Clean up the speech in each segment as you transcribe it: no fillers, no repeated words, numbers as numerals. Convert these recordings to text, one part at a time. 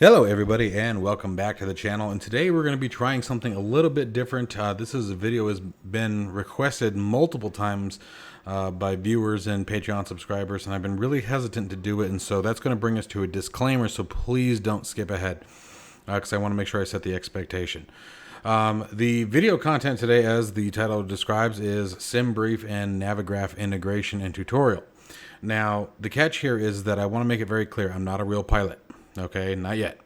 Hello everybody and welcome back to the channel, and today we're going to be trying something a little bit different. This is a video has been requested multiple times by viewers and Patreon subscribers, and I've been really hesitant to do it, and so that's going to bring us to a disclaimer, so please don't skip ahead because I want to make sure I set the expectation. The video content today, as the title describes, is Simbrief and Navigraph integration and tutorial. Now the catch here is that I want to make it very clear I'm not a real pilot. Okay, not yet.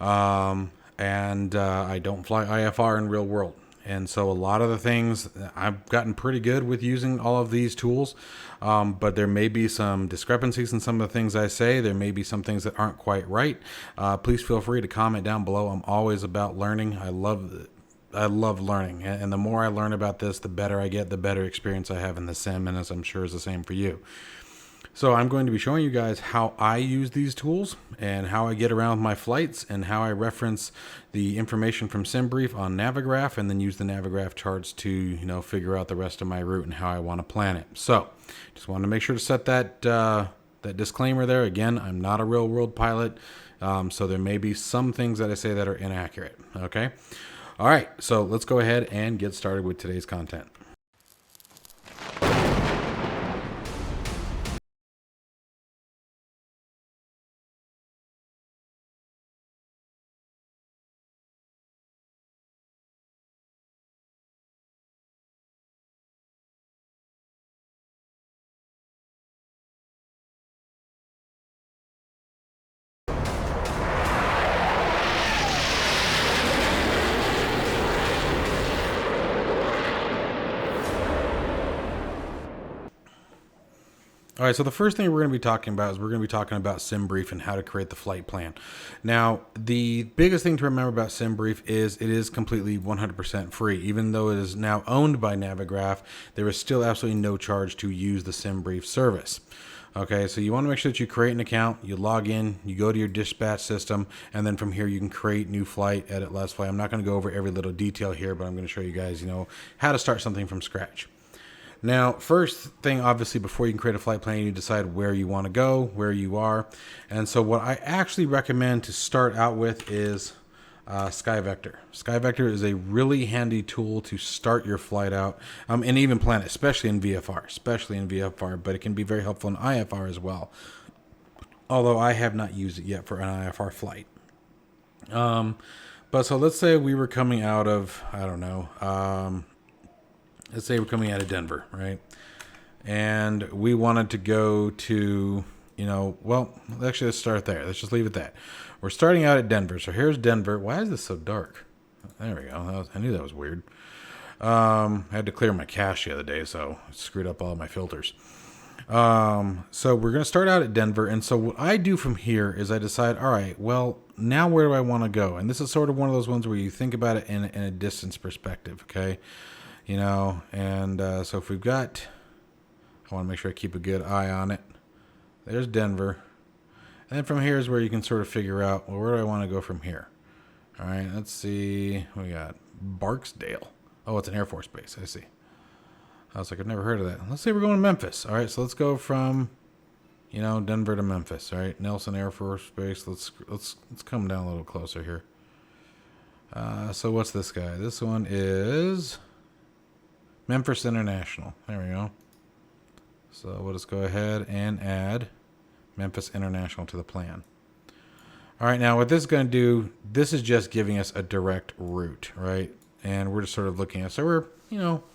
I don't fly IFR in real world. And so a lot of the things, I've gotten pretty good with using all of these tools, but there may be some discrepancies in some of the things I say. There may be some things that aren't quite right. Please feel free to comment down below. I'm always about learning. I love learning. And the more I learn about this, the better I get, the better experience I have in the sim, and as I'm sure is the same for you. So I'm going to be showing you guys how I use these tools and how I get around my flights and how I reference the information from Simbrief on Navigraph and then use the Navigraph charts to, figure out the rest of my route and how I want to plan it. So just wanted to make sure to set that disclaimer there. Again, I'm not a real world pilot, so there may be some things that I say that are inaccurate. Okay. All right. So let's go ahead and get started with today's content. All right, so the first thing we're going to be talking about is Simbrief and how to create the flight plan. Now, the biggest thing to remember about Simbrief is it is completely 100% free. Even though it is now owned by Navigraph, there is still absolutely no charge to use the Simbrief service. Okay, so you want to make sure that you create an account, you log in, you go to your dispatch system, and then from here you can create new flight, edit last flight. I'm not going to go over every little detail here, but I'm going to show you guys, how to start something from scratch. Now, first thing, obviously, before you can create a flight plan, you decide where you want to go, where you are. And so what I actually recommend to start out with is SkyVector. SkyVector is a really handy tool to start your flight out and even plan it, especially in VFR, but it can be very helpful in IFR as well. Although I have not used it yet for an IFR flight. But so let's say we were coming out of, I don't know, let's say we're coming out of Denver, right? And we wanted to go to, well, actually, let's start there. Let's just leave it that. We're starting out at Denver. So here's Denver. Why is this so dark? There we go. I knew that was weird. I had to clear my cache the other day, so it screwed up all of my filters. So we're going to start out at Denver. And so what I do from here is I decide, all right, well, now where do I want to go? And this is sort of one of those ones where you think about it in a distance perspective, okay? So if we've got, I want to make sure I keep a good eye on it. There's Denver. And then from here is where you can sort of figure out, well, where do I want to go from here? All right, let's see. We got Barksdale. Oh, it's an Air Force base. I see. I was like, I've never heard of that. Let's say we're going to Memphis. All right, so let's go from, Denver to Memphis. All right, Nelson Air Force Base. Let's come down a little closer here. So what's this guy? This one is Memphis International. There we go. So we'll just go ahead and add Memphis International to the plan. All right, now what this is going to do, this is just giving us a direct route, right? And we're just sort of looking at, so we're,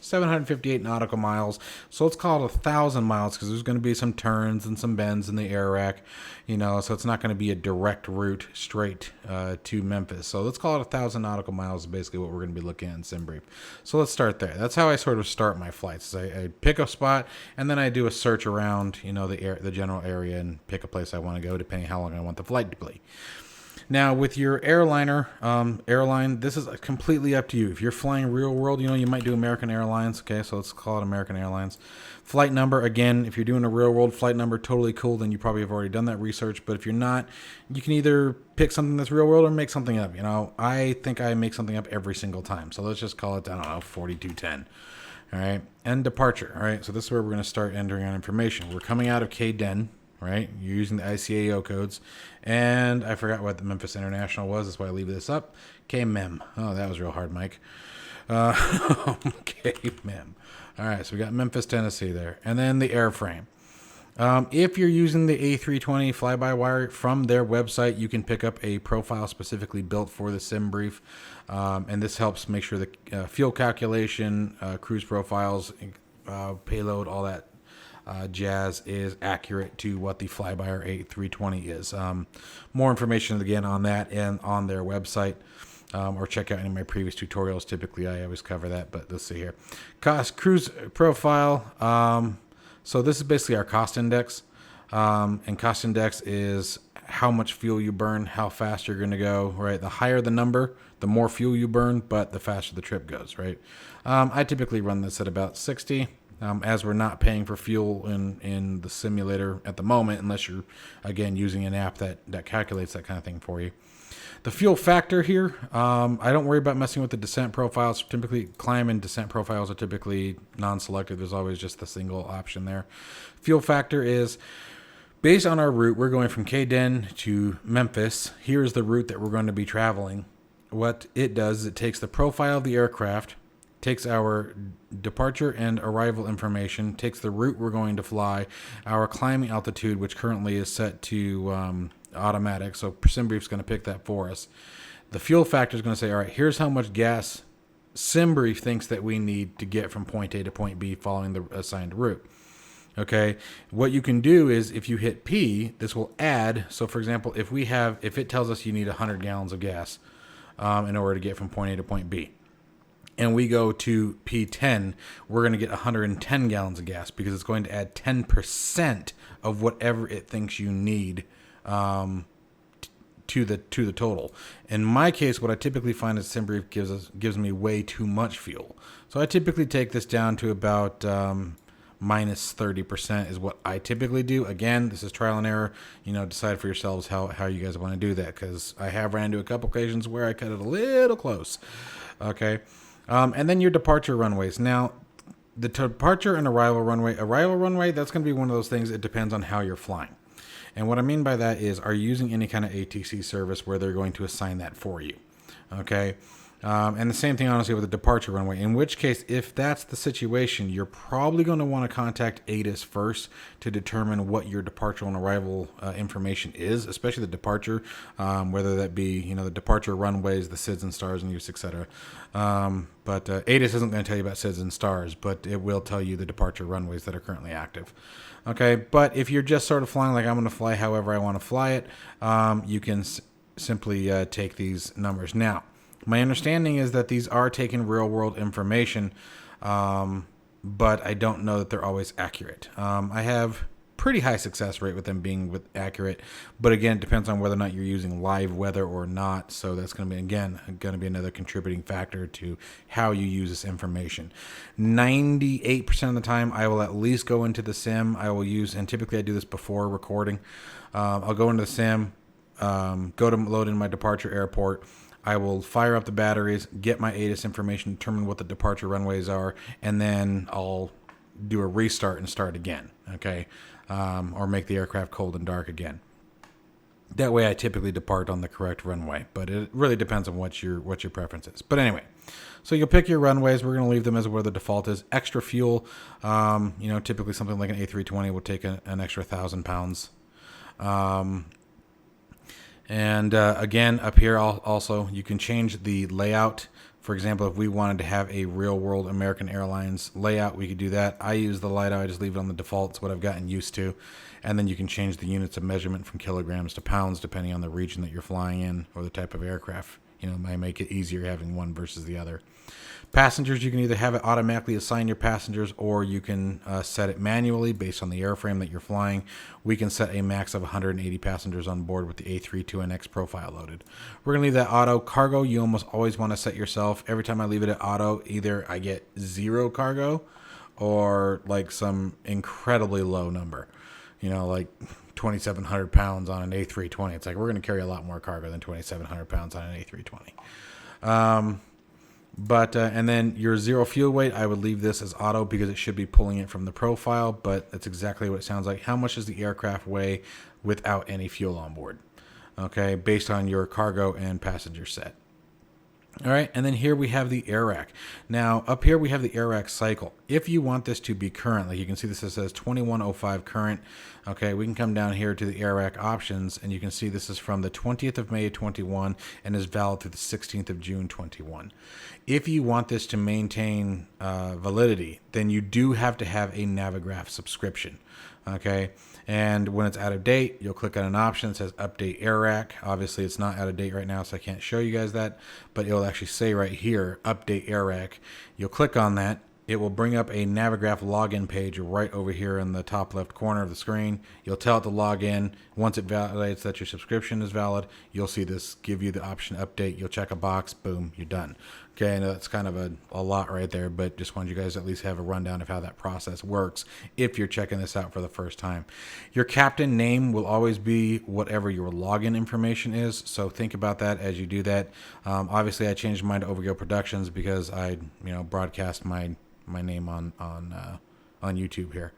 758 nautical miles. So let's call it 1,000 miles because there's going to be some turns and some bends in the air rack, so it's not going to be a direct route straight to Memphis. So let's call it 1,000 nautical miles is basically what we're going to be looking at in Simbrief. So let's start there. That's how I sort of start my flights. I pick a spot and then I do a search around, the general area and pick a place I want to go depending how long I want the flight to be. Now, with your airline, this is completely up to you. If you're flying real world, you might do American Airlines. Okay, so let's call it American Airlines. Flight number, again, if you're doing a real world flight number, totally cool, then you probably have already done that research. But if you're not, you can either pick something that's real world or make something up. I think I make something up every single time. So let's just call it, 4210. All right, and departure. All right, so this is where we're going to start entering our information. We're coming out of KDen, right? You're using the ICAO codes. And I forgot what the Memphis International was. That's why I leave this up. KMEM. Oh, that was real hard, Mike. KMEM. All right, so we got Memphis, Tennessee there. And then the airframe. If you're using the A320 Flybywire from their website, you can pick up a profile specifically built for the Simbrief. And this helps make sure the fuel calculation, cruise profiles, payload, all that jazz is accurate to what the Flybywire A320 is. More information, again, on that and on their website. Or check out any of my previous tutorials. Typically, I always cover that, but let's see here. Cost cruise profile. So this is basically our cost index. And cost index is how much fuel you burn, how fast you're going to go, right? The higher the number, the more fuel you burn, but the faster the trip goes, right? I typically run this at about 60, as we're not paying for fuel in the simulator at the moment, unless you're, again, using an app that calculates that kind of thing for you. The fuel factor here, I don't worry about messing with the descent profiles. Typically, climb and descent profiles are typically non-selected. There's always just the single option there. Fuel factor is based on our route. We're going from Kden to Memphis. Here's the route that we're going to be traveling. What it does is it takes the profile of the aircraft, takes our departure and arrival information, takes the route we're going to fly, our climbing altitude, which currently is set to automatic, so Simbrief's going to pick that for us. The fuel factor is going to say, all right, here's how much gas Simbrief thinks that we need to get from point A to point B following the assigned route. Okay, what you can do is if you hit P, this will add. So for example, if it tells us you need 100 gallons of gas in order to get from point A to point B, and we go to P10, we're going to get 110 gallons of gas because it's going to add 10% of whatever it thinks you need to the total. In my case, what I typically find is Simbrief gives me way too much fuel. So I typically take this down to about minus 30% is what I typically do. Again, this is trial and error. Decide for yourselves how you guys want to do that, because I have ran into a couple occasions where I cut it a little close. Okay. And then your departure runways. Now, the departure and arrival runway, that's going to be one of those things. It depends on how you're flying. And what I mean by that is, are you using any kind of ATC service where they're going to assign that for you? Okay. And the same thing, honestly, with the departure runway, in which case, if that's the situation, you're probably going to want to contact ATIS first to determine what your departure and arrival information is, especially the departure, whether that be, the departure runways, the SIDS and stars in use, etc. But ATIS isn't going to tell you about SIDS and stars, but it will tell you the departure runways that are currently active. Okay, but if you're just sort of flying like I'm going to fly however I want to fly it, you can simply take these numbers. Now, my understanding is that these are taking real-world information, but I don't know that they're always accurate. I have pretty high success rate with them being accurate, but again, it depends on whether or not you're using live weather or not. So that's going to be another contributing factor to how you use this information. 98% of the time, I will at least go into the sim. I will use, and typically I do this before recording. I'll go into the sim, go to load in my departure airport. I will fire up the batteries, get my ATIS information, determine what the departure runways are, and then I'll do a restart and start again, okay? Or make the aircraft cold and dark again. That way I typically depart on the correct runway, but it really depends on what your preference is. But anyway, so you'll pick your runways. We're going to leave them as where the default is. Extra fuel, typically something like an A320 will take an extra 1,000 pounds. And again, up here also, you can change the layout. For example, if we wanted to have a real-world American Airlines layout, we could do that. I use the layout. I just leave it on the default. It's what I've gotten used to. And then you can change the units of measurement from kilograms to pounds, depending on the region that you're flying in or the type of aircraft. It might make it easier having one versus the other. Passengers, you can either have it automatically assign your passengers, or you can set it manually based on the airframe that you're flying. We can set a max of 180 passengers on board with the A32NX profile loaded. We're going to leave that auto. Cargo, you almost always want to set yourself. Every time I leave it at auto, either I get 0 cargo or like some incredibly low number. Like 2,700 pounds on an A320. It's like, we're going to carry a lot more cargo than 2,700 pounds on an A320. But and then your zero fuel weight, I would leave this as auto because it should be pulling it from the profile, but that's exactly what it sounds like. How much does the aircraft weigh without any fuel on board? Okay, based on your cargo and passenger set. All right, and then here we have the air rack. Now, up here we have the air rack cycle. If you want this to be current, like you can see this says 2105 current. Okay, we can come down here to the air rack options, and you can see this is from the 20th of May 21 and is valid through the 16th of June 21. If you want this to maintain validity, then you do have to have a Navigraph subscription. Okay, and when it's out of date, you'll click on an option that says update air rack. Obviously it's not out of date right now, so I can't show you guys that, but it'll actually say right here update air rack. You'll click on that. It will bring up a Navigraph login page right over here in the top left corner of the screen. You'll tell it to log in. Once it validates that your subscription is valid, you'll see this give you the option update. You'll check a box, boom, you're done. Okay, I know that's kind of a lot right there, but just wanted you guys to at least have a rundown of how that process works if you're checking this out for the first time. Your captain name will always be whatever your login information is, so think about that as you do that. Obviously, I changed mine to Overkill Productions because I broadcast my name on YouTube here.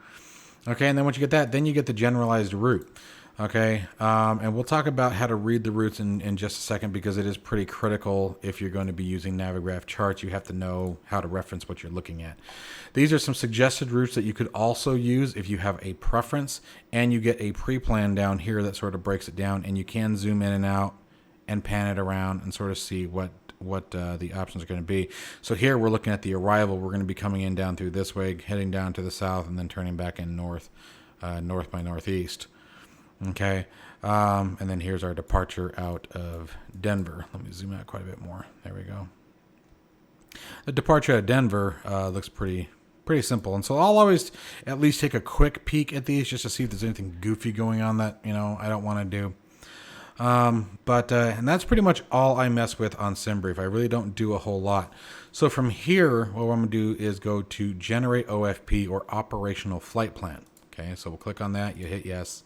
Okay, and then once you get that, then you get the generalized route. Okay, and we'll talk about how to read the routes in just a second because it is pretty critical if you're going to be using Navigraph Charts. You have to know how to reference what you're looking at. These are some suggested routes that you could also use if you have a preference, and you get a pre-plan down here that sort of breaks it down, and you can zoom in and out and pan it around and sort of see what the options are going to be. So here we're looking at the arrival. We're going to be coming in down through this way, heading down to the south, and then turning back in north by northeast. Okay, and then here's our departure out of Denver. Let me zoom out quite a bit more. There we go. The departure out of Denver looks pretty simple, and so I'll always at least take a quick peek at these just to see if there's anything goofy going on that I don't want to do. And that's pretty much all I mess with on Simbrief. I really don't do a whole lot. So from here, what I'm going to do is go to Generate OFP or Operational Flight Plan. Okay, so we'll click on that. You hit yes.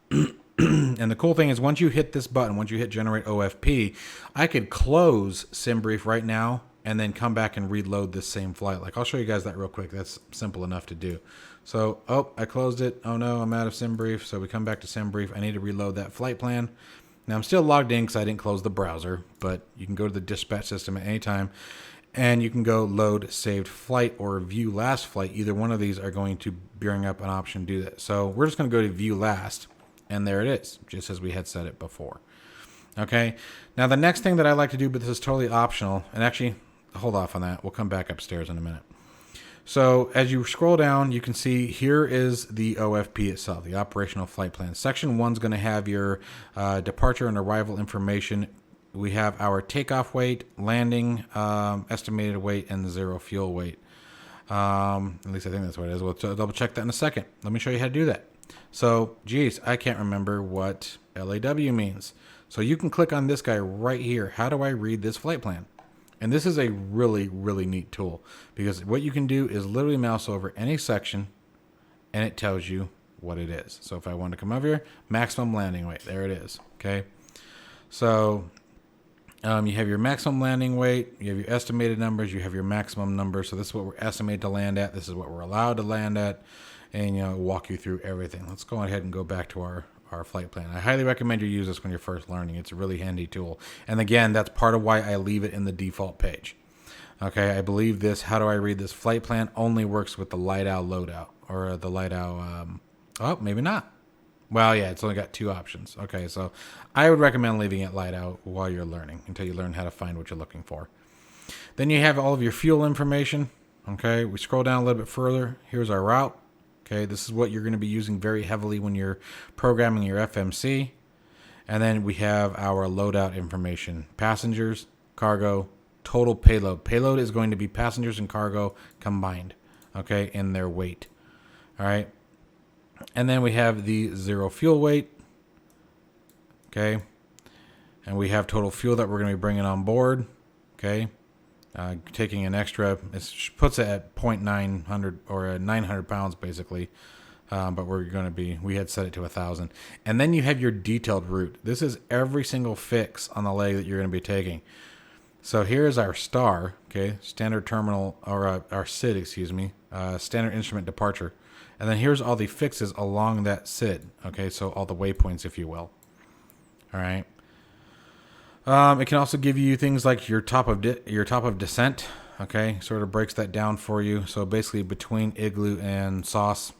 And the cool thing is once you hit this button, once you hit Generate OFP, I could close Simbrief right now and then come back and reload this same flight. Like I'll show you guys that real quick. That's simple enough to do. So, I closed it. Oh no, I'm out of Simbrief. So we come back to Simbrief. I need to reload that flight plan. Now I'm still logged in because I didn't close the browser, but you can go to the dispatch system at any time and you can go load saved flight or view last flight. Either one of these are going to bring up an option to do that. So we're just going to go to view last, and there it is, just as we had set it before. Okay. Now the next thing that I like to do, but this is totally optional, and actually hold off on that. We'll come back upstairs in a minute. So as you scroll down, you can see here is the OFP itself, the Operational Flight Plan. Section 1 is going to have your departure and arrival information. We have our takeoff weight, landing, estimated weight, and zero fuel weight. At least I think that's what it is. We'll double check that in a second. Let me show you how to do that. So, geez, I can't remember what LAW means. So you can click on this guy right here. How do I read this flight plan? And this is a really, really neat tool because what you can do is literally mouse over any section and it tells you what it is. So if I want to come over here, maximum landing weight, there it is. Okay. So you have your maximum landing weight, you have your estimated numbers, you have your maximum numbers. So this is what we're estimated to land at. This is what we're allowed to land at, and walk you through everything. Let's go ahead and go back to our flight plan. I highly recommend you use this when you're first learning. It's a really handy tool. And again, that's part of why I leave it in the default page. Okay, I believe this, how do I read this flight plan, only works with the LightOwl loadout, or the LightOwl, oh, maybe not. Well, yeah, it's only got two options. Okay, so I would recommend leaving it LightOut while you're learning until you learn how to find what you're looking for. Then you have all of your fuel information. Okay, we scroll down a little bit further. Here's our route. Okay, this is what you're going to be using very heavily when you're programming your FMC. And then we have our loadout information. Passengers, cargo, total payload. Payload is going to be passengers and cargo combined, okay, in their weight. All right. And then we have the zero fuel weight. Okay. And we have total fuel that we're going to be bringing on board. Okay. Taking an extra, it puts it at 0.900 or 900 pounds basically. But we had set it to 1,000. And then you have your detailed route. This is every single fix on the leg that you're going to be taking. So here's our star, okay, standard terminal, or our SID, excuse me, standard instrument departure. And then here's all the fixes along that SID, okay, so all the waypoints, if you will. All right. It can also give you things like your top of descent, okay, sort of breaks that down for you. So basically between Igloo and Sauce,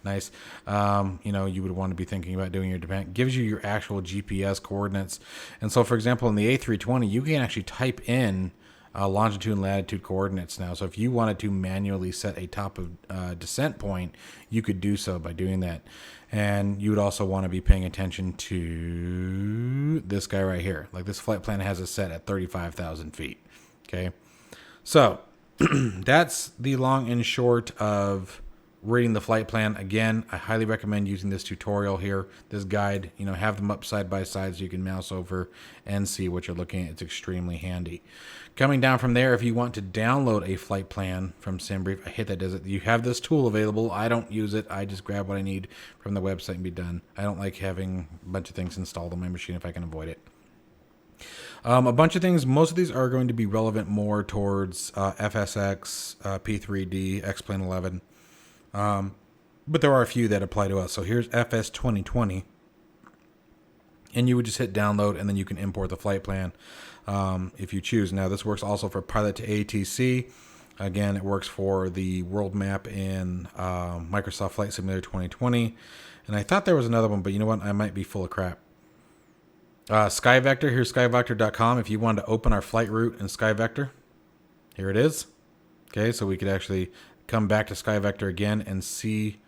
nice. You would want to be thinking about doing your depend. Gives you your actual GPS coordinates. And so, for example, in the A320, you can actually type in longitude and latitude coordinates now. So if you wanted to manually set a top of descent point, you could do so by doing that. And you would also want to be paying attention to this guy right here. Like this flight plan has it set at 35,000 feet. Okay. So that's the long and short of reading the flight plan. Again, I highly recommend using this tutorial here, this guide. Have them up side by side so you can mouse over and see what you're looking at. It's extremely handy. Coming down from there, if you want to download a flight plan from Simbrief, I hate that does it. You have this tool available. I don't use it. I just grab what I need from the website and be done. I don't like having a bunch of things installed on my machine if I can avoid it. A bunch of things. Most of these are going to be relevant more towards FSX, P3D, X-Plane 11. But there are a few that apply to us. So here's FS 2020. And you would just hit download, and then you can import the flight plan if you choose. Now, this works also for pilot to ATC. Again, it works for the world map in Microsoft Flight Simulator 2020. And I thought there was another one, but you know what? I might be full of crap. SkyVector, here's skyvector.com. If you wanted to open our flight route in SkyVector, here it is. Okay, so we could actually come back to SkyVector again and see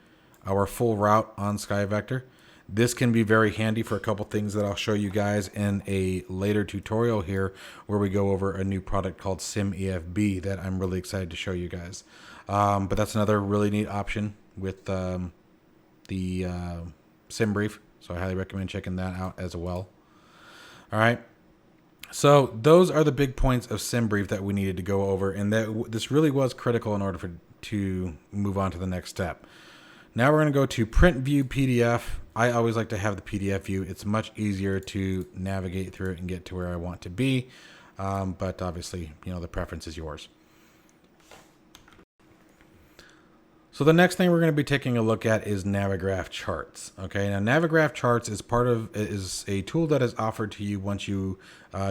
our full route on SkyVector. This can be very handy for a couple things that I'll show you guys in a later tutorial here where we go over a new product called SimEFB that I'm really excited to show you guys. But that's another really neat option with the Simbrief, so I highly recommend checking that out as well. All right. So those are the big points of Simbrief that we needed to go over, and that this really was critical in order to move on to the next step. Now we're going to go to print view PDF. I always like to have the PDF view. It's much easier to navigate through it and get to where I want to be. But obviously, the preference is yours. So the next thing we're going to be taking a look at is Navigraph Charts. Okay, now Navigraph Charts is a tool that is offered to you once you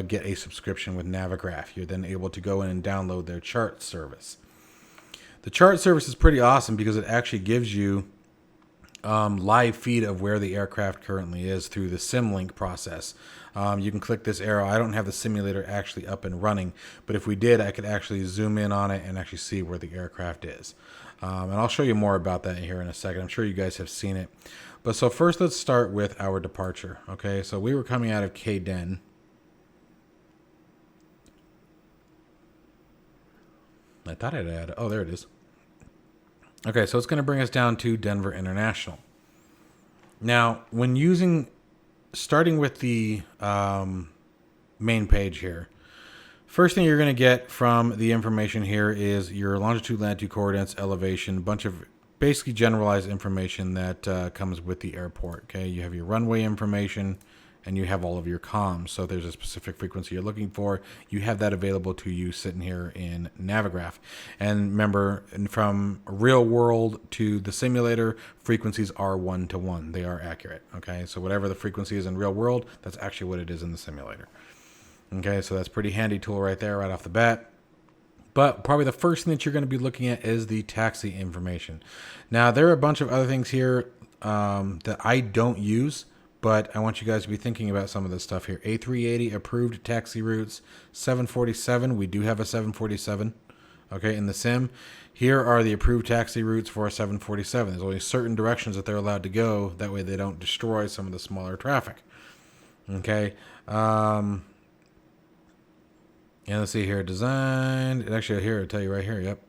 get a subscription with Navigraph. You're then able to go in and download their chart service. The chart service is pretty awesome because it actually gives you live feed of where the aircraft currently is through the SimLink process. You can click this arrow. I don't have the simulator actually up and running, but if we did, I could actually zoom in on it and actually see where the aircraft is. And I'll show you more about that here in a second. I'm sure you guys have seen it. But so first, let's start with our departure. Okay, so we were coming out of KDen. I thought I'd add. Oh, there it is. Okay, so it's going to bring us down to Denver International. Now, when starting with the main page here, first thing you're going to get from the information here is your longitude, latitude, coordinates, elevation, a bunch of basically generalized information that comes with the airport. Okay, you have your runway information, and you have all of your comms. So there's a specific frequency you're looking for. You have that available to you sitting here in Navigraph. And remember, from real world to the simulator, frequencies are 1-to-1. They are accurate. Okay, so whatever the frequency is in real world, that's actually what it is in the simulator. Okay, so that's a pretty handy tool right there, right off the bat. But probably the first thing that you're going to be looking at is the taxi information. Now, there are a bunch of other things here that I don't use, but I want you guys to be thinking about some of this stuff here. A380 approved taxi routes. 747, we do have a 747, okay, in the sim. Here are the approved taxi routes for a 747. There's only certain directions that they're allowed to go. That way they don't destroy some of the smaller traffic. Okay. And let's see here. Designed. Actually, here, I'll tell you right here. Yep.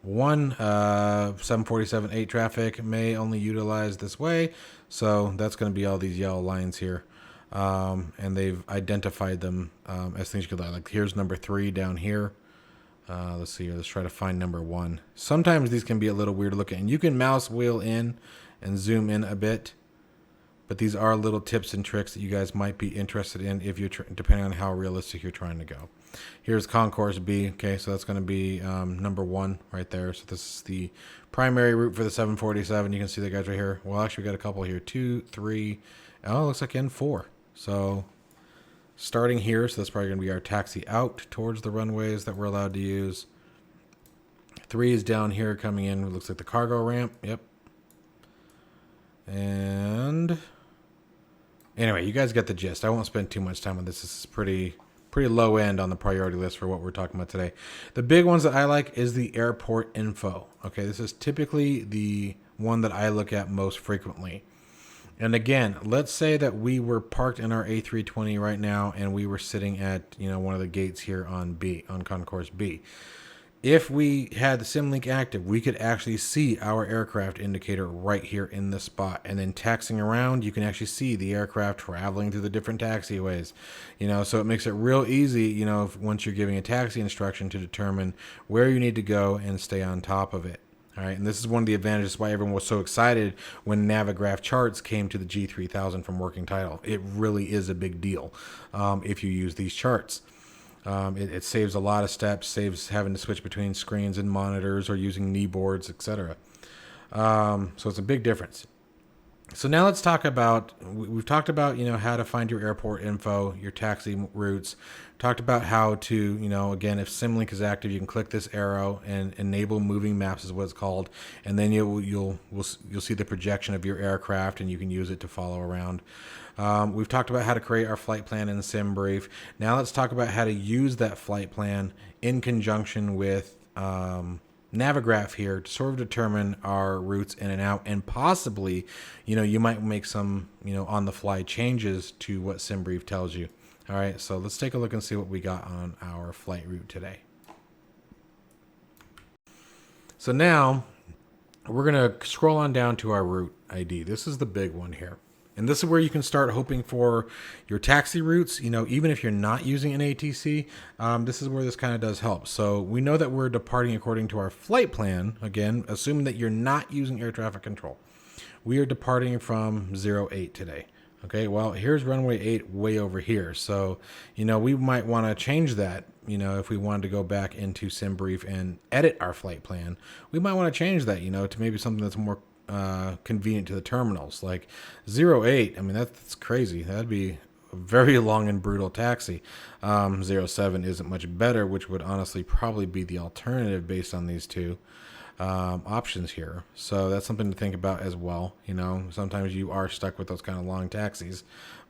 747-8 traffic may only utilize this way. So that's going to be all these yellow lines here. And they've identified them as things you could like. Here's number 3 down here. Let's see here. Let's try to find number 1. Sometimes these can be a little weird looking. And you can mouse wheel in and zoom in a bit. but these are little tips and tricks that you guys might be interested in if you're depending on how realistic you're trying to go. Here's concourse B. Okay, so that's going to be number 1 right there. So this is the primary route for the 747. You can see the guys right here. Well, actually, we got a couple here. 2, 3. Oh, it looks like N4. So starting here, so that's probably going to be our taxi out towards the runways that we're allowed to use. 3 is down here coming in. It looks like the cargo ramp. Yep. And anyway, you guys get the gist. I won't spend too much time on this. This is pretty low end on the priority list for what we're talking about today. The big ones that I like is the airport info. Okay, this is typically the one that I look at most frequently. And again, let's say that we were parked in our A320 right now and we were sitting at, one of the gates here on concourse B. If we had the SimLink active, we could actually see our aircraft indicator right here in this spot. And then taxiing around, you can actually see the aircraft traveling through the different taxiways. So it makes it real easy, once you're giving a taxi instruction to determine where you need to go and stay on top of it. All right, and this is one of the advantages why everyone was so excited when Navigraph Charts came to the G3000 from working title. It really is a big deal if you use these charts. It saves a lot of steps, saves having to switch between screens and monitors or using knee boards, etc. So it's a big difference. So now let's talk about, we've talked about, how to find your airport info, your taxi routes. Talked about how to, again, if SimLink is active, you can click this arrow and enable moving maps is what it's called. And then you'll see the projection of your aircraft and you can use it to follow around. We've talked about how to create our flight plan in Simbrief. Now let's talk about how to use that flight plan in conjunction with Navigraph here to sort of determine our routes in and out, and possibly, you might make some, on the fly changes to what Simbrief tells you. All right, so let's take a look and see what we got on our flight route today. So now we're going to scroll on down to our route ID. This is the big one here. And this is where you can start hoping for your taxi routes. Even if you're not using an ATC, this is where this kind of does help. So we know that we're departing according to our flight plan. Again, assuming that you're not using air traffic control. We are departing from 08 today. Okay, well, here's runway 8 way over here. So, we might want to change that. If we wanted to go back into Simbrief and edit our flight plan, we might want to change that, to maybe something that's more convenient to the terminals, like 08. I mean, that's crazy. That'd be a very long and brutal taxi. 07 isn't much better, which would honestly probably be the alternative based on these two options here. So that's something to think about as well. Sometimes you are stuck with those kind of long taxis,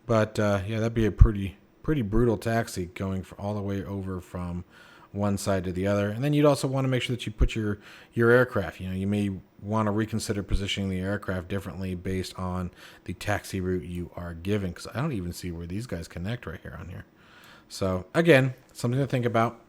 but yeah, that'd be a pretty brutal taxi going all the way over from one side to the other. And then you'd also want to make sure that you put your aircraft, you may want to reconsider positioning the aircraft differently based on the taxi route you are given, because I don't even see where these guys connect right here on here. So again, something to think about.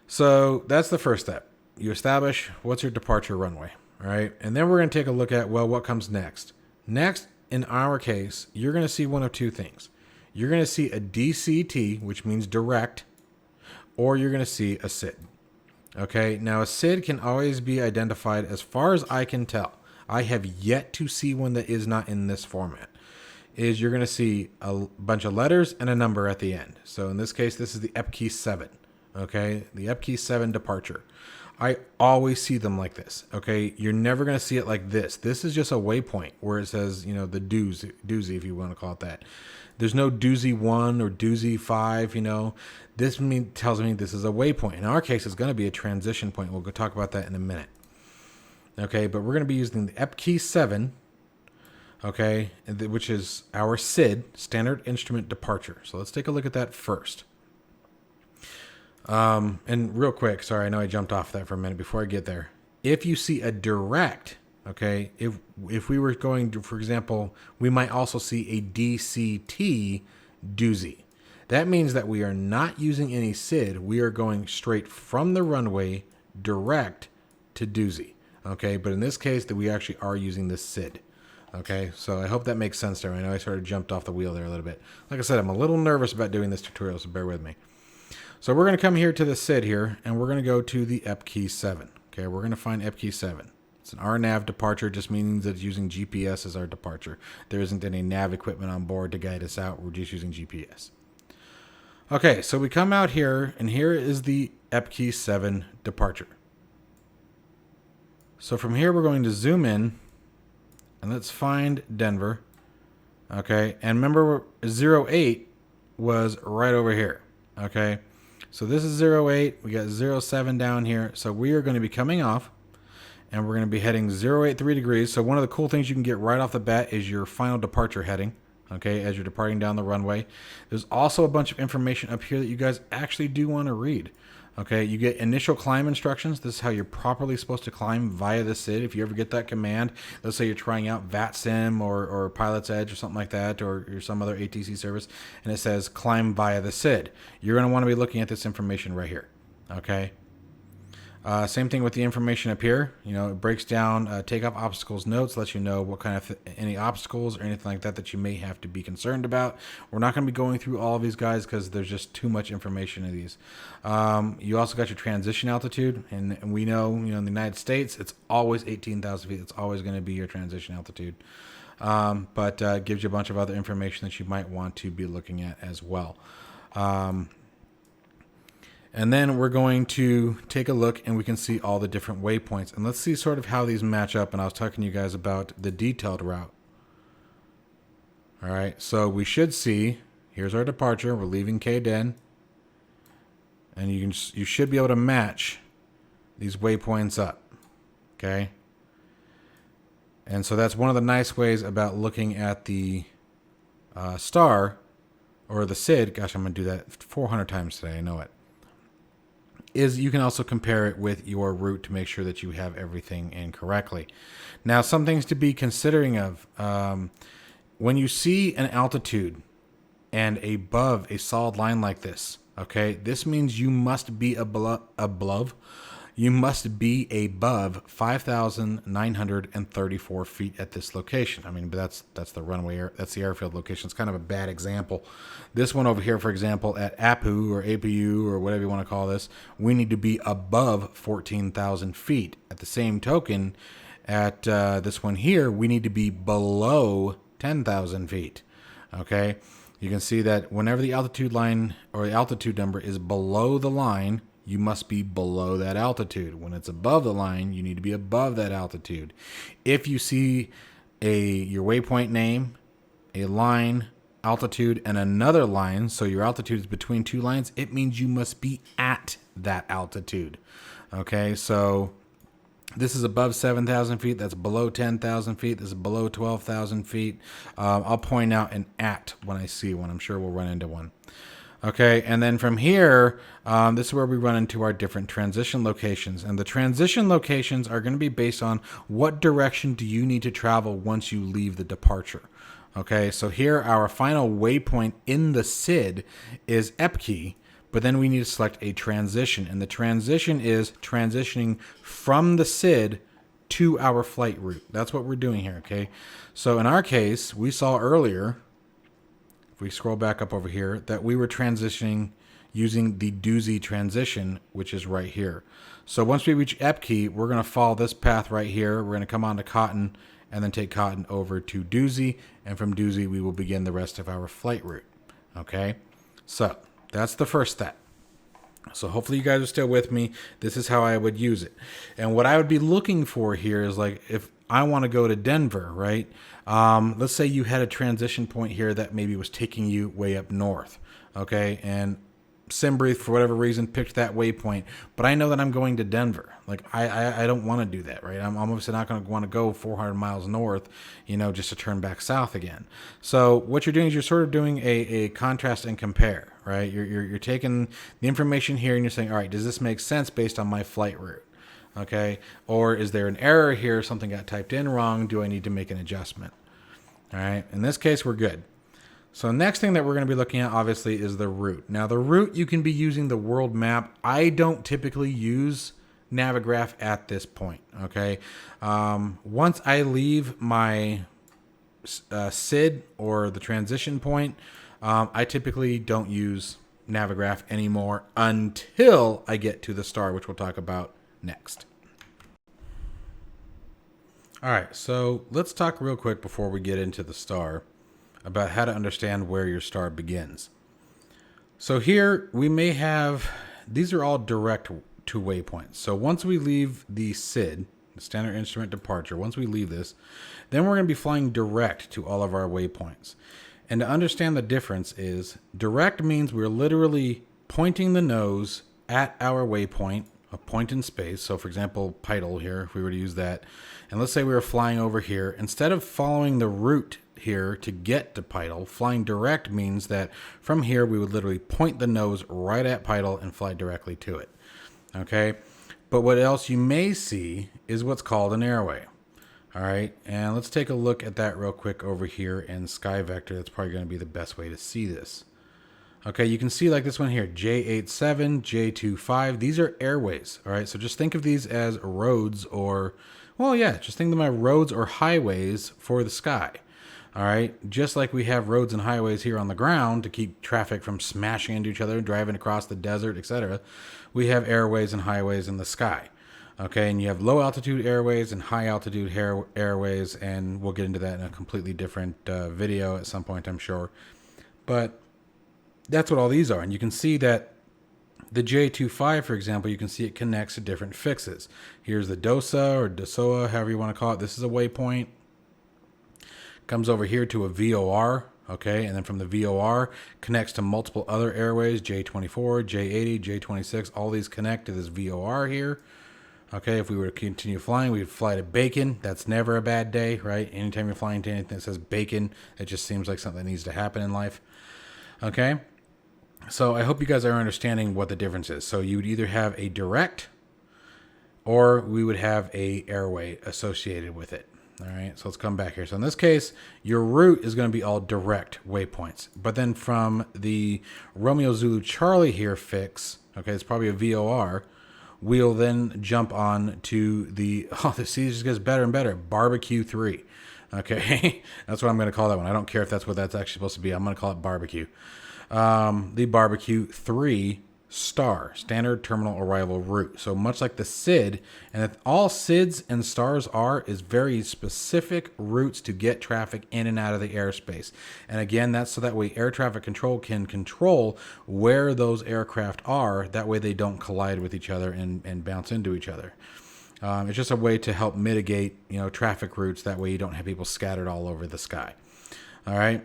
So that's the first step. You establish what's your departure runway, all right? And then we're going to take a look at, well, what comes next. Next, in our case, you're going to see one of two things. You're going to see a DCT, which means direct, or you're going to see a SID. Okay, now a SID can always be identified as far as I can tell. I have yet to see one that is not in this format. You're going to see a bunch of letters and a number at the end. So in this case, this is the EPKey 7. Okay, the EPKey 7 departure. I always see them like this. Okay, you're never going to see it like this. This is just a waypoint where it says, the doozy, if you want to call it that. There's no doozy 1 or doozy 5, This tells me this is a waypoint. In our case, it's going to be a transition point. We'll go talk about that in a minute. Okay, but we're going to be using the EPKey 7, okay, which is our SID, Standard Instrument Departure. So let's take a look at that first. And real quick, sorry, I know I jumped off that for a minute before I get there. If you see a direct, okay, if we were going to, for example, we might also see a DCT doozy. That means that we are not using any SID. We are going straight from the runway direct to doozy. Okay, but in this case, that we actually are using the SID. Okay, so I hope that makes sense there. I know I sort of jumped off the wheel there a little bit. Like I said, I'm a little nervous about doing this tutorial, so bear with me. So we're going to come here to the SID here, and we're going to go to the EPKey 7. Okay, we're going to find EPKey 7. It's an RNAV departure, just means that it's using GPS as our departure. There isn't any nav equipment on board to guide us out. We're just using GPS. Okay, so we come out here, and here is the EPKey 7 departure. So from here, we're going to zoom in, and let's find Denver. Okay, and remember 08 was right over here. Okay, so this is 08. We got 07 down here. So we are going to be coming off, and we're going to be heading 083 degrees. So one of the cool things you can get right off the bat is your final departure heading. Okay, as you're departing down the runway. There's also a bunch of information up here that you guys actually do want to read. Okay, you get initial climb instructions. This is how you're properly supposed to climb via the SID. If you ever get that command, let's say you're trying out VATSIM or Pilot's Edge or something like that, or some other ATC service, and it says climb via the SID. You're going to want to be looking at this information right here. Okay. Same thing with the information up here. You know, it breaks down takeoff obstacles notes, lets you know what kind of any obstacles or anything like that that you may have to be concerned about. We're not going to be going through all of these guys because there's just too much information in these. You also got your transition altitude, and we know, you know, in the United States, it's always 18,000 feet. It's always going to be your transition altitude. But it gives you a bunch of other information that you might want to be looking at as well. And then we're going to take a look, and we can see all the different waypoints. And let's see sort of how these match up. And I was talking to you guys about the detailed route. All right, so we should see, here's our departure. We're leaving KDEN. And you should be able to match these waypoints up. Okay. And so that's one of the nice ways about looking at the star or the SID. Gosh, I'm going to do that 400 times today. I know it. Is you can also compare it with your route to make sure that you have everything in correctly. Now, some things to be considering of. When you see an altitude and above a solid line like this, okay, this means you must be above. You must be above 5,934 feet at this location. I mean, but that's the runway, that's the airfield location. It's kind of a bad example. This one over here, for example, at APU or APU or whatever you want to call this, we need to be above 14,000 feet. At the same token, at this one here, we need to be below 10,000 feet. Okay, you can see that whenever the altitude line or the altitude number is below the line, you must be below that altitude. When it's above the line, you need to be above that altitude. If you see your waypoint name, a line, altitude, and another line, so your altitude is between two lines, it means you must be at that altitude. Okay, so this is above 7,000 feet. That's below 10,000 feet. This is below 12,000 feet. I'll point out an at when I see one. I'm sure we'll run into one. Okay, and then from here, this is where we run into our different transition locations. And the transition locations are going to be based on what direction do you need to travel once you leave the departure. Okay, so here our final waypoint in the SID is EPKey, but then we need to select a transition. And the transition is transitioning from the SID to our flight route. That's what we're doing here, okay? So in our case, we saw earlier, if we scroll back up over here, that we were transitioning using the doozy transition, which is right here. So once we reach EPKey, we're going to follow this path right here. We're going to come on to Cotton and then take Cotton over to Doozy. And from Doozy, we will begin the rest of our flight route. Okay, so that's the first step. So hopefully you guys are still with me. This is how I would use it. And what I would be looking for here is, like, if I want to go to Denver, right? Let's say you had a transition point here that maybe was taking you way up north, okay? And Simbrief, for whatever reason, picked that waypoint. But I know that I'm going to Denver. Like, I don't want to do that, right? I'm obviously not going to want to go 400 miles north, you know, just to turn back south again. So what you're doing is you're sort of doing a contrast and compare, right? You're taking the information here and you're saying, all right, does this make sense based on my flight route? Okay, or is there an error here? Something got typed in wrong. Do I need to make an adjustment? All right, in this case, we're good. So next thing that we're going to be looking at, obviously, is the route. Now, the route, you can be using the world map. I don't typically use Navigraph at this point, okay? Once I leave my SID or the transition point, I typically don't use Navigraph anymore until I get to the star, which we'll talk about next. All right, so let's talk real quick before we get into the star about how to understand where your star begins. So here we may have, these are all direct to waypoints. So once we leave the SID, the standard instrument departure, once we leave this, then we're going to be flying direct to all of our waypoints. And to understand the difference is, direct means we're literally pointing the nose at our waypoint, a point in space. So for example, Pidal here, if we were to use that, and let's say we were flying over here, instead of following the route here to get to Pidal, flying direct means that from here we would literally point the nose right at Pidal and fly directly to it. Okay, but what else you may see is what's called an airway. All right, and let's take a look at that real quick over here in Sky Vector. That's probably going to be the best way to see this. Okay, you can see like this one here, J87, J25. These are airways. All right, so just think of these as roads or, well, yeah, just think of them as roads or highways for the sky. All right, just like we have roads and highways here on the ground to keep traffic from smashing into each other, driving across the desert, etc., we have airways and highways in the sky. Okay, and you have low altitude airways and high altitude airways, and we'll get into that in a completely different video at some point, I'm sure. But that's what all these are. And you can see that the J25, for example, you can see it connects to different fixes. Here's the DOSA or DOSOA, however you want to call it. This is a waypoint. Comes over here to a VOR, okay, and then from the VOR connects to multiple other airways, J24, J80, J26, all these connect to this VOR here. Okay, if we were to continue flying, we'd fly to Bacon. That's never a bad day, right? Anytime you're flying to anything that says Bacon, it just seems like something that needs to happen in life. Okay, so I hope you guys are understanding what the difference is. So you would either have a direct or we would have a airway associated with it. All right, so let's come back here. So in this case, your route is going to be all direct waypoints. But then from the Romeo Zulu Charlie here fix, okay, it's probably a VOR, we'll then jump on to the, oh, this just gets better and better, Barbecue 3. Okay, that's what I'm going to call that one. I don't care if that's what that's actually supposed to be. I'm going to call it Barbecue. The Barbecue 3 star, standard terminal arrival route. So much like the SID, and all SIDs and stars are is very specific routes to get traffic in and out of the airspace. And again, that's so that way air traffic control can control where those aircraft are. That way they don't collide with each other and bounce into each other. It's just a way to help mitigate, traffic routes. That way you don't have people scattered all over the sky. All right.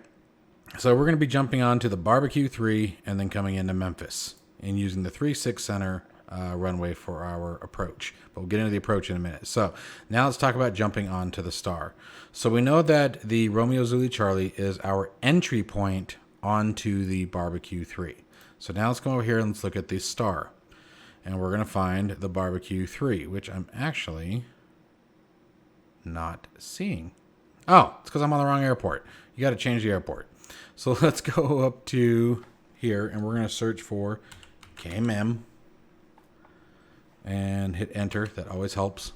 So we're going to be jumping on to the Barbecue 3 and then coming into Memphis and using the 3-6 center runway for our approach. But we'll get into the approach in a minute. So now let's talk about jumping on to the star. So we know that the Romeo Zulu Charlie is our entry point onto the Barbecue 3. So now let's go over here and let's look at the star. And we're going to find the Barbecue 3, which I'm actually not seeing. Oh, it's because I'm on the wrong airport. You got to change the airport. So let's go up to here, and we're going to search for KMM and hit enter. That always helps.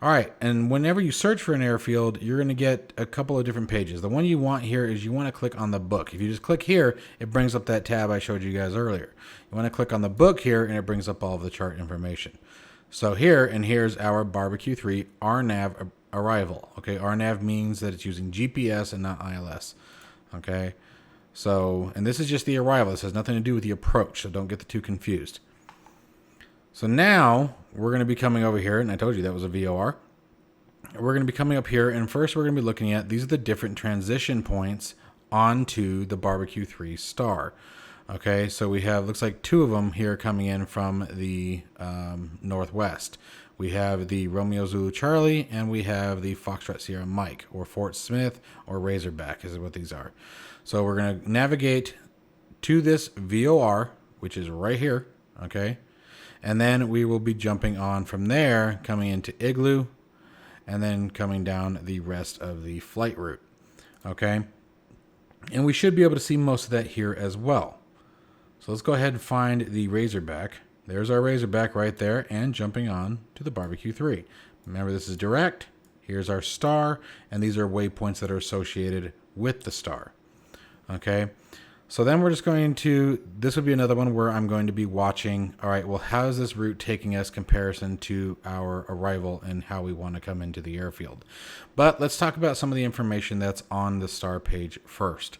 All right, and whenever you search for an airfield, you're going to get a couple of different pages. The one you want here is you want to click on the book. If you just click here, it brings up that tab I showed you guys earlier. You want to click on the book here, and it brings up all of the chart information. So here, and here's our Barbecue 3 RNAV arrival. Okay, RNAV means that it's using GPS and not ILS. Okay, so, and this is just the arrival. This has nothing to do with the approach, so don't get the two confused. So now we're going to be coming over here, and I told you that was a VOR. We're going to be coming up here, and first we're going to be looking at, these are the different transition points onto the Barbecue 3 star. Okay, so we have, looks like 2 of them here coming in from the northwest. We have the Romeo Zulu Charlie, and we have the Foxtrot Sierra Mike, or Fort Smith, or Razorback is what these are. So we're going to navigate to this VOR, which is right here, okay? And then we will be jumping on from there, coming into Igloo, and then coming down the rest of the flight route, okay? And we should be able to see most of that here as well. So let's go ahead and find the Razorback. There's our Razorback right there, and jumping on to the Barbecue 3. Remember, this is direct. Here's our star, and these are waypoints that are associated with the star. Okay, So then we're just going to, this would be another one where I'm going to be watching, all right, well, how is this route taking us comparison to our arrival and how we want to come into the airfield? But let's talk about some of the information that's on the star page first.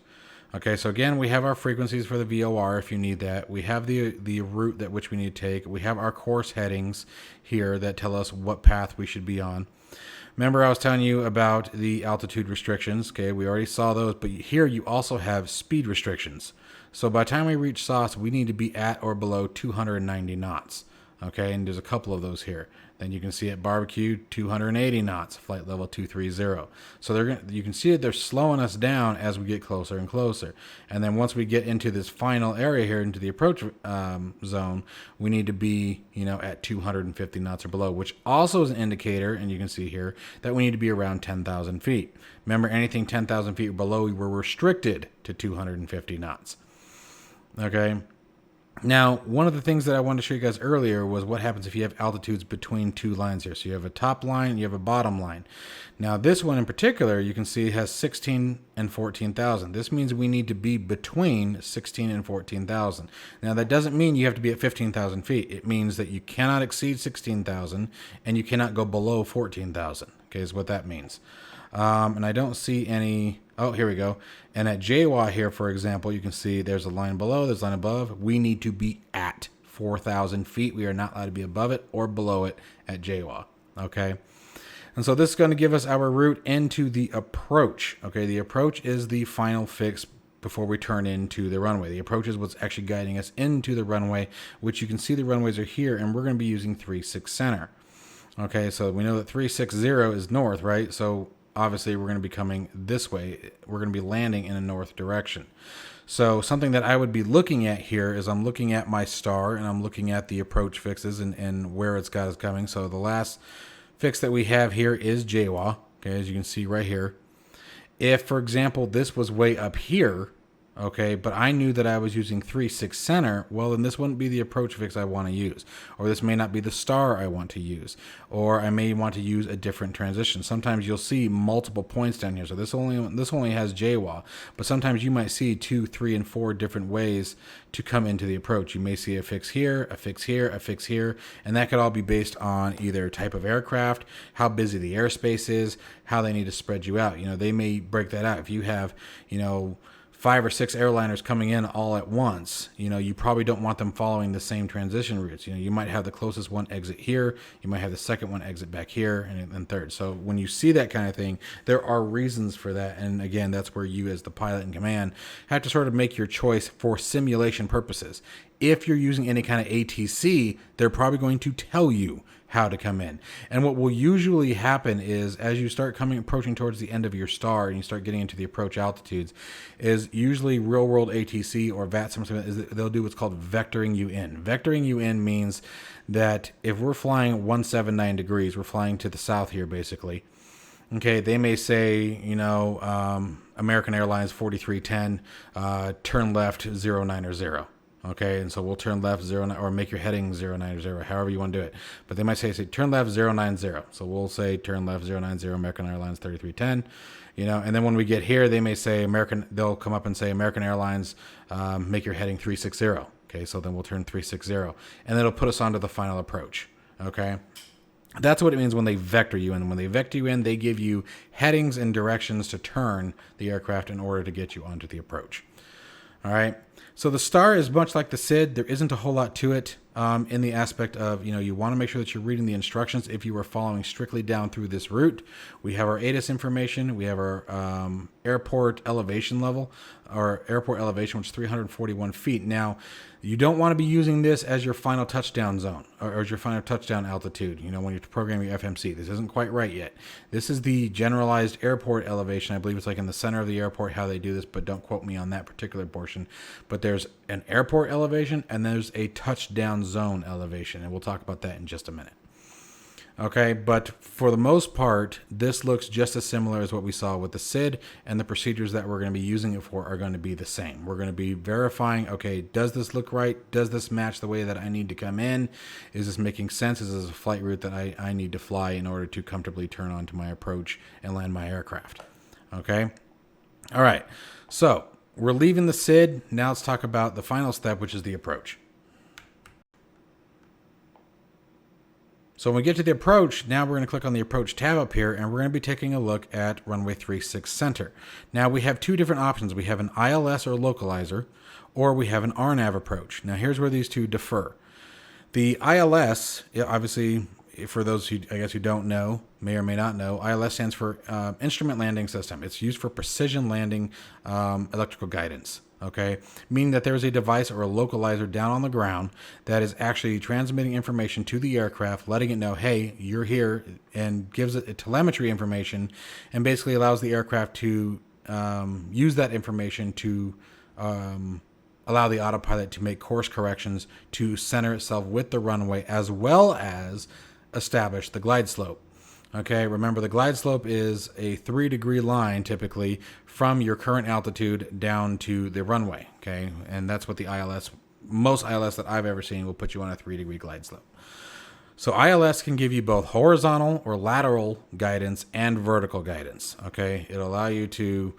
Okay, so again, we have our frequencies for the VOR if you need that. We have the route that which we need to take. We have our course headings here that tell us what path we should be on. Remember, I was telling you about the altitude restrictions. Okay, we already saw those, but here you also have speed restrictions. So by the time we reach SOS, we need to be at or below 290 knots. Okay, and there's a couple of those here. Then you can see at Barbecue, 280 knots, flight level 230. So you can see that they're slowing us down as we get closer and closer. And then once we get into this final area here, into the approach zone, we need to be, at 250 knots or below, which also is an indicator, and you can see here, that we need to be around 10,000 feet. Remember, anything 10,000 feet or below, we're restricted to 250 knots. Okay. Now, one of the things that I wanted to show you guys earlier was what happens if you have altitudes between two lines here. So you have a top line, you have a bottom line. Now, this one in particular, you can see has 16 and 14,000. This means we need to be between 16 and 14,000. Now, that doesn't mean you have to be at 15,000 feet. It means that you cannot exceed 16,000 and you cannot go below 14,000. Okay, is what that means. And I don't see any. Oh, here we go. And at JWA here, for example, you can see there's a line below, there's a line above. We need to be at 4,000 feet. We are not allowed to be above it or below it at JWA. Okay. And so this is going to give us our route into the approach. Okay. The approach is the final fix before we turn into the runway. The approach is what's actually guiding us into the runway, which you can see the runways are here, and we're going to be using 36 center. Okay. So we know that 360 is north, right? So obviously we're going to be coming this way. We're going to be landing in a north direction. So something that I would be looking at here is I'm looking at my star and I'm looking at the approach fixes and where it's got us coming. So the last fix that we have here is JWA. Okay, as you can see right here. If, for example, this was way up here, okay, but I knew that I was using 3/6 center, well, then this wouldn't be the approach fix I want to use. Or this may not be the star I want to use. Or I may want to use a different transition. Sometimes you'll see multiple points down here. So this only has JWA, but sometimes you might see 2, 3, and 4 different ways to come into the approach. You may see a fix here, a fix here, a fix here, and that could all be based on either type of aircraft, how busy the airspace is, how they need to spread you out. They may break that out. If you have, 5 or 6 airliners coming in all at once, you probably don't want them following the same transition routes. You might have the closest one exit here, you might have the second one exit back here, and third. So when you see that kind of thing, there are reasons for that. And again, that's where you as the pilot in command have to sort of make your choice for simulation purposes. If you're using any kind of ATC, they're probably going to tell you how to come in. And what will usually happen is as you start approaching towards the end of your star and you start getting into the approach altitudes, is usually real world ATC or VAT something is they'll do what's called vectoring you in. Vectoring you in means that if we're flying 179 degrees, we're flying to the south here basically. Okay, they may say, American Airlines 4310, turn left 090. Okay, and so we'll turn left 09 or make your heading 090, however you want to do it. But they might say turn left 090. So we'll say turn left 090, American Airlines 3310. And then when we get here, they may say they'll come up and say American Airlines, make your heading 360. Okay, so then we'll turn 360, and then it'll put us onto the final approach. Okay. That's what it means when they vector you in. When they vector you in, they give you headings and directions to turn the aircraft in order to get you onto the approach. All right. So the star is much like the SID. There isn't a whole lot to it in the aspect of, you want to make sure that you're reading the instructions if you are following strictly down through this route. We have our ATIS information. We have our airport elevation level, or airport elevation, which is 341 feet. Now, you don't want to be using this as your final touchdown zone or as your final touchdown altitude, when you're programming your FMC. This isn't quite right yet. This is the generalized airport elevation. I believe it's like in the center of the airport how they do this, but don't quote me on that particular portion. But there's an airport elevation and there's a touchdown zone elevation, and we'll talk about that in just a minute. Okay, but for the most part, this looks just as similar as what we saw with the SID, and the procedures that we're going to be using it for are going to be the same. We're going to be verifying, okay, does this look right? Does this match the way that I need to come in? Is this making sense? Is this a flight route that I need to fly in order to comfortably turn onto my approach and land my aircraft? Okay, all right, so we're leaving the SID. Now let's talk about the final step, which is the approach. So when we get to the approach, now we're going to click on the approach tab up here, and we're going to be taking a look at runway 36 center. Now we have two different options. We have an ILS or localizer, or we have an RNAV approach. Now here's where these two differ. The ILS, obviously, for those who I guess who don't know, may or may not know, ILS stands for Instrument Landing System. It's used for precision landing electrical guidance. Okay, meaning that there is a device or a localizer down on the ground that is actually transmitting information to the aircraft, letting it know, hey, you're here, and gives it telemetry information, and basically allows the aircraft to use that information to allow the autopilot to make course corrections to center itself with the runway, as well as establish the glide slope. Okay, remember the glide slope is a 3-degree line typically from your current altitude down to the runway. Okay, and that's what the ILS, most ILS that I've ever seen will put you on a 3-degree glide slope. So ILS can give you both horizontal or lateral guidance and vertical guidance. Okay, it'll allow you to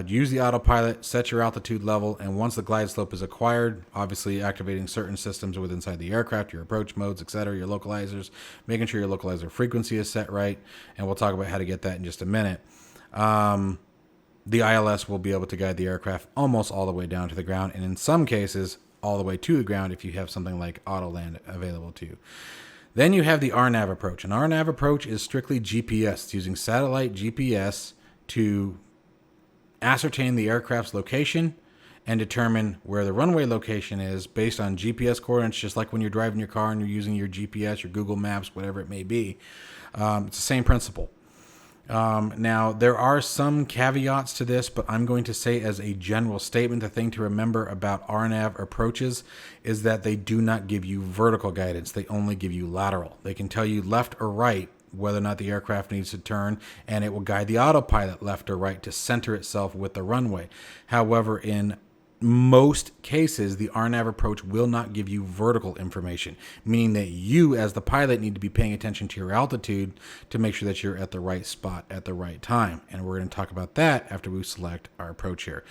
use the autopilot, set your altitude level, and once the glide slope is acquired, obviously activating certain systems within inside the aircraft, your approach modes, etc., your localizers, making sure your localizer frequency is set right, and we'll talk about how to get that in just a minute. The ILS will be able to guide the aircraft almost all the way down to the ground, and in some cases, all the way to the ground if you have something like auto land available to you. Then you have the RNAV approach. An RNAV approach is strictly GPS. It's using satellite GPS to ascertain the aircraft's location and determine where the runway location is based on GPS coordinates, just like when you're driving your car and you're using your GPS, your Google Maps, whatever it may be. It's the same principle. Now, there are some caveats to this, but I'm going to say as a general statement, the thing to remember about RNAV approaches is that they do not give you vertical guidance. They only give you lateral. They can tell you left or right whether or not the aircraft needs to turn, and it will guide the autopilot left or right to center itself with the runway. However, in most cases, the RNAV approach will not give you vertical information, meaning that you as the pilot need to be paying attention to your altitude to make sure that you're at the right spot at the right time. And we're going to talk about that after we select our approach here.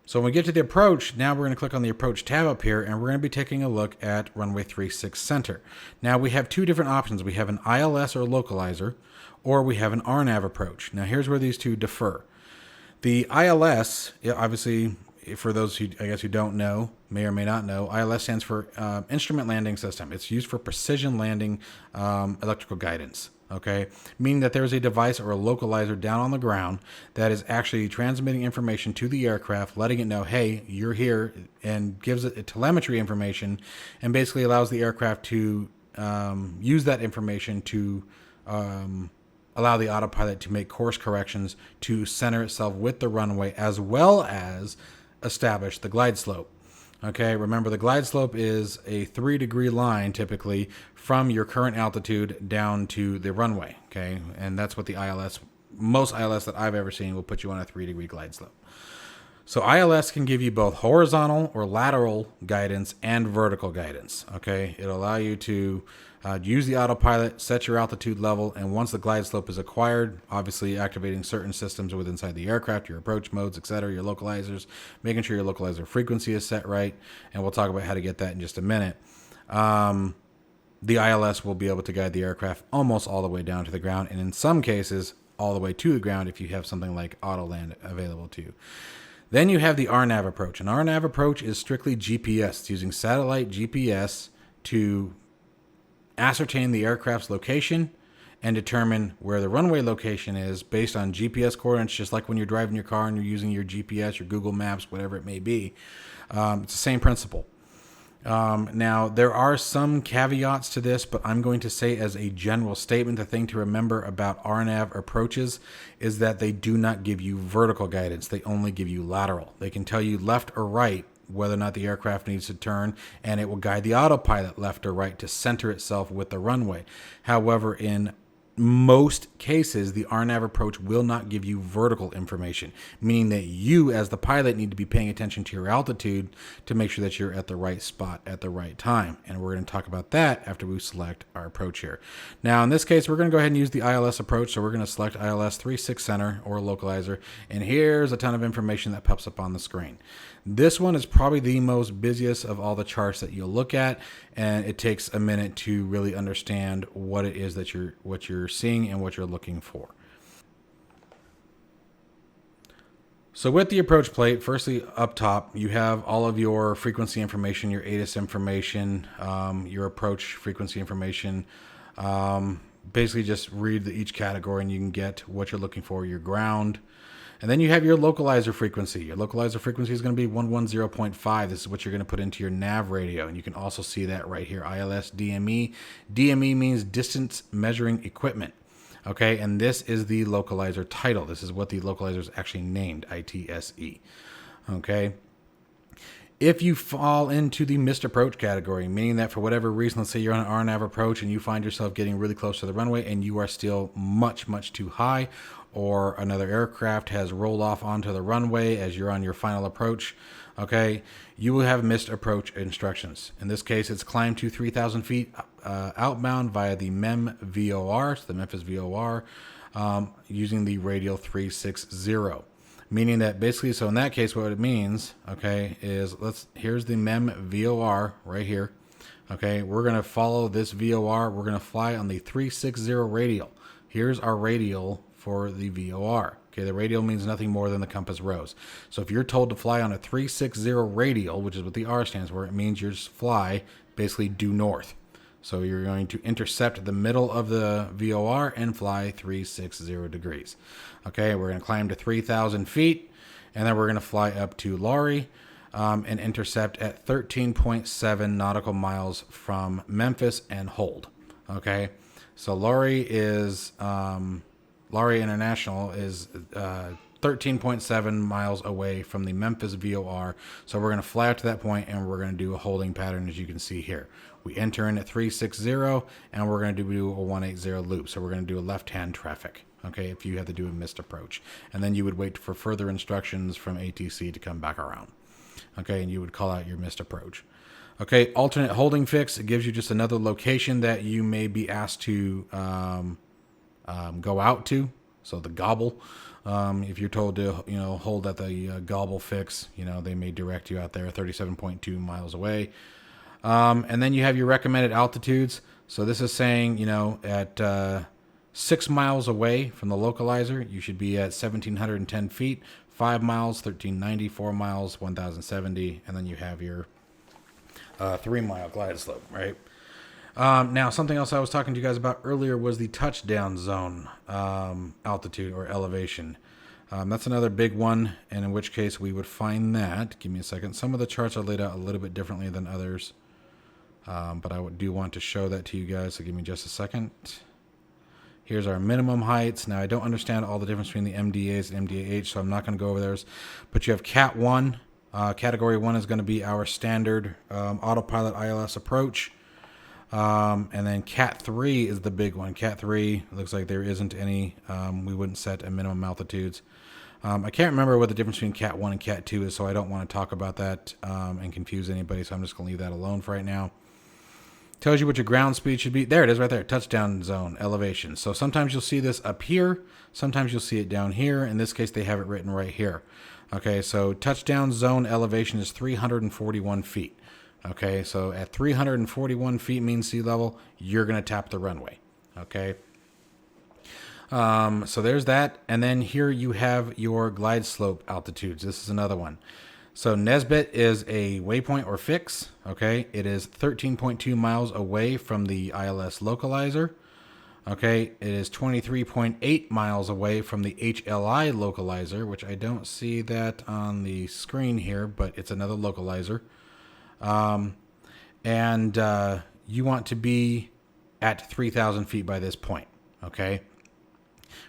So when we get to the approach, now we're going to click on the approach tab up here, and we're going to be taking a look at runway 36 center. Now we have two different options. We have an ILS or localizer, or we have an RNAV approach. Now here's where these two differ. The ILS, obviously, for those who I guess who don't know, may or may not know, ILS stands for Instrument Landing System. It's used for precision landing electrical guidance. Okay, meaning that there is a device or a localizer down on the ground that is actually transmitting information to the aircraft, letting it know, hey, you're here, and gives it telemetry information, and basically allows the aircraft to use that information to allow the autopilot to make course corrections to center itself with the runway, as well as establish the glide slope. Okay, remember the glide slope is a 3-degree line typically from your current altitude down to the runway. Okay, and that's what the ILS, most ILS that I've ever seen will put you on a 3-degree glide slope. So ILS can give you both horizontal or lateral guidance and vertical guidance. Okay, it'll allow you to use the autopilot, set your altitude level, and once the glide slope is acquired, obviously activating certain systems within inside the aircraft, your approach modes, etc., your localizers, making sure your localizer frequency is set right, and we'll talk about how to get that in just a minute. The ILS will be able to guide the aircraft almost all the way down to the ground, and in some cases, all the way to the ground if you have something like auto land available to you. Then you have the RNAV approach. An RNAV approach is strictly GPS. It's using satellite GPS to ascertain the aircraft's location and determine where the runway location is based on GPS coordinates, just like when you're driving your car and you're using your GPS, your Google Maps, whatever it may be. It's the same principle. Now, there are some caveats to this, but I'm going to say as a general statement, the thing to remember about RNAV approaches is that they do not give you vertical guidance. They only give you lateral. They can tell you left or right whether or not the aircraft needs to turn, and it will guide the autopilot left or right to center itself with the runway. However, in most cases, the RNAV approach will not give you vertical information, meaning that you, as the pilot, need to be paying attention to your altitude to make sure that you're at the right spot at the right time. And we're going to talk about that after we select our approach here. Now, in this case, we're going to go ahead and use the ILS approach. So we're going to select ILS 36 center or localizer. And here's a ton of information that pops up on the screen. This one is probably the most busiest of all the charts that you'll look at, and it takes a minute to really understand what it is that you're seeing and what you're looking for. So with the approach plate, firstly up top, you have all of your frequency information, your ATIS information, your approach frequency information. Basically just read each category and you can get what you're looking for, your ground. And then you have your localizer frequency. Your localizer frequency is going to be 110.5. This is what you're going to put into your nav radio. And you can also see that right here, ILS DME. DME means distance measuring equipment. Okay, and this is the localizer title. This is what the localizer is actually named, ITSE. Okay. If you fall into the missed approach category, meaning that for whatever reason, let's say you're on an RNAV approach and you find yourself getting really close to the runway and you are still much, much too high, or another aircraft has rolled off onto the runway as you're on your final approach, okay, you will have missed approach instructions. In this case, it's climb to 3,000 feet outbound via the Nvme VOR, so the Memphis VOR, using the radial 360. Meaning that basically, so in that case, what it means, okay, is here's the Nvme VOR right here. Okay, we're going to follow this VOR. We're going to fly on the 360 radial. Here's our radial for the VOR. Okay, the radial means nothing more than the compass rose. So if you're told to fly on a 360 radial, which is what the R stands for, it means you just fly basically due north. So you're going to intercept the middle of the VOR and fly 360 degrees. Okay, we're going to climb to 3,000 feet, and then we're going to fly up to Laurie and intercept at 13.7 nautical miles from Memphis and hold. Okay, so Laurie International is 13.7 miles away from the Memphis VOR. So we're going to fly out to that point and we're going to do a holding pattern, as you can see here. We enter in at 360 and we're going to do a 180 loop. So we're going to do a left-hand traffic, okay, if you have to do a missed approach. And then you would wait for further instructions from ATC to come back around. Okay, and you would call out your missed approach. Okay, alternate holding fix. It gives you just another location that you may be asked to go out to. So the gobble. If you're told to, hold at the gobble fix, they may direct you out there 37.2 miles away. And then you have your recommended altitudes. So this is saying, at 6 miles away from the localizer, you should be at 1,710 feet, 5 miles, 1,390, 4 miles, 1,070, and then you have your 3-mile glide slope, right? Now, something else I was talking to you guys about earlier was the touchdown zone altitude or elevation. That's another big one, and in which case we would find that. Give me a second. Some of the charts are laid out a little bit differently than others, but I do want to show that to you guys, so give me just a second. Here's our minimum heights. Now, I don't understand all the difference between the MDAs and MDAH, so I'm not going to go over those. But you have Cat 1. Category 1 is going to be our standard autopilot ILS approach. And then Cat 3 is the big one. Cat 3 looks like there isn't any. We wouldn't set a minimum altitudes. I can't remember what the difference between Cat 1 and Cat 2 is, so I don't want to talk about that and confuse anybody, so I'm just going to leave that alone for right now. Tells you what your ground speed should be. There it is right there, touchdown zone elevation. So sometimes you'll see this up here. Sometimes you'll see it down here. In this case, they have it written right here. Okay, so touchdown zone elevation is 341 feet. Okay, so at 341 feet mean sea level, you're going to tap the runway. Okay. So there's that. And then here you have your glide slope altitudes. This is another one. So Nesbit is a waypoint or fix. Okay, it is 13.2 miles away from the ILS localizer. Okay, it is 23.8 miles away from the HLI localizer, which I don't see that on the screen here, but it's another localizer. And you want to be at 3,000 feet by this point. Okay,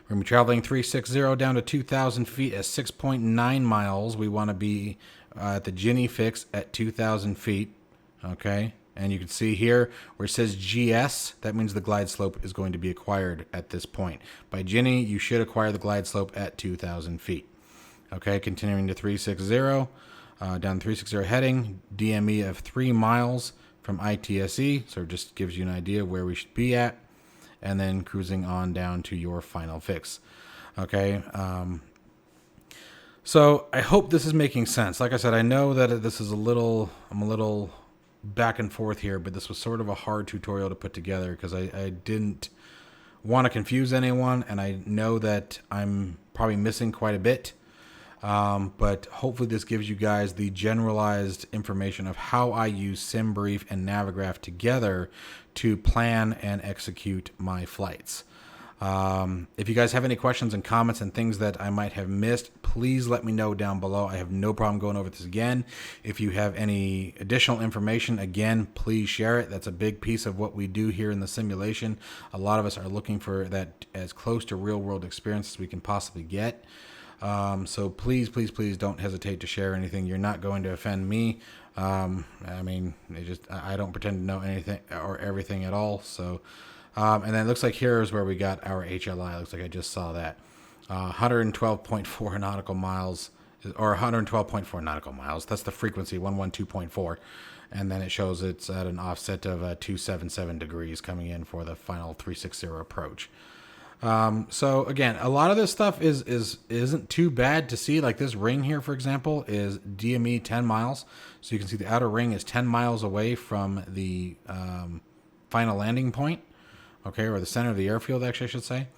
we're going to be traveling 360 down to 2,000 feet at 6.9 miles. We want to be at the Ginny fix at 2,000 feet. Okay, And you can see here where it says GS, that means the glide slope is going to be acquired at this point. By Ginny, you should acquire the glide slope at 2,000 feet. Okay, continuing to 360, down 360 heading, DME of 3 miles from ITSE, so it just gives you an idea where we should be at, and then cruising on down to your final fix. Okay, so I hope this is making sense. Like I said, I know that this is I'm a little back and forth here, but this was sort of a hard tutorial to put together because I didn't want to confuse anyone, and I know that I'm probably missing quite a bit. But hopefully this gives you guys the generalized information of how I use Simbrief and Navigraph together to plan and execute my flights. If you guys have any questions and comments and things that I might have missed, please let me know down below. I have no problem going over this again. If you have any additional information, again, please share it. That's a big piece of what we do here in the simulation. A lot of us are looking for that as close to real world experience as we can possibly get. So please don't hesitate to share anything. You're not going to offend me. I mean, I don't pretend to know anything or everything at all. So, and then it looks like here is where we got our HLI. Looks like I just saw that. 112.4 nautical miles, or 112.4 nautical miles. That's the frequency, 112.4. And then it shows it's at an offset of 277 degrees coming in for the final 360 approach. So again, a lot of this stuff isn't too bad to see. Like this ring here, for example, is DME 10 miles. So you can see the outer ring is 10 miles away from the final landing point. Okay, or the center of the airfield, actually, I should say.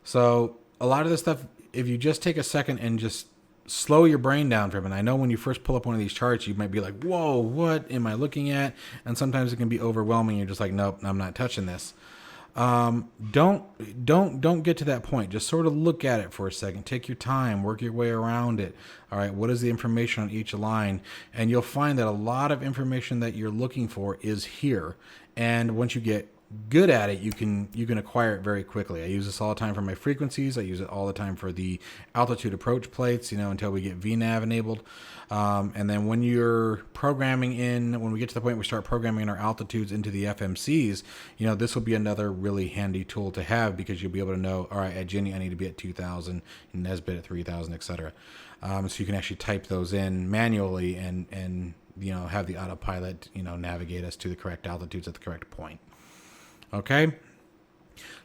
So a lot of this stuff, if you just take a second and just slow your brain down for a minute. I know when you first pull up one of these charts, you might be like, whoa, what am I looking at? And sometimes it can be overwhelming. You're just like, nope, I'm not touching this. Don't get to that point. Just sort of look at it for a second. Take your time, work your way around it. All right, what is the information on each line? And you'll find that a lot of information that you're looking for is here. And once you get good at it, you can acquire it very quickly. I use this all the time for my frequencies. I use it all the time for the altitude approach plates, until we get VNav enabled. And then when you're programming when we get to the point we start programming our altitudes into the FMCs, this will be another really handy tool to have, because you'll be able to know, all right, at Ginny I need to be at 2,000, and Nesbit at 3,000, etc. So you can actually type those in manually and have the autopilot navigate us to the correct altitudes at the correct point. Okay,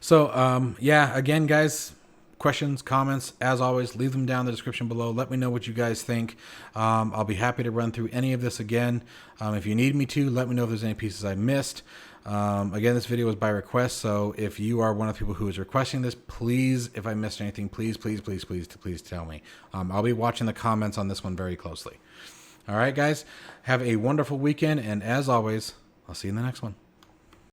so yeah, again, guys, questions, comments, as always, leave them down in the description below. Let me know what you guys think. I'll be happy to run through any of this again. If you need me to, let me know if there's any pieces I missed. Again, this video was by request, so if you are one of the people who is requesting this, please, if I missed anything, please tell me. I'll be watching the comments on this one very closely. All right, guys, have a wonderful weekend, and as always, I'll see you in the next one.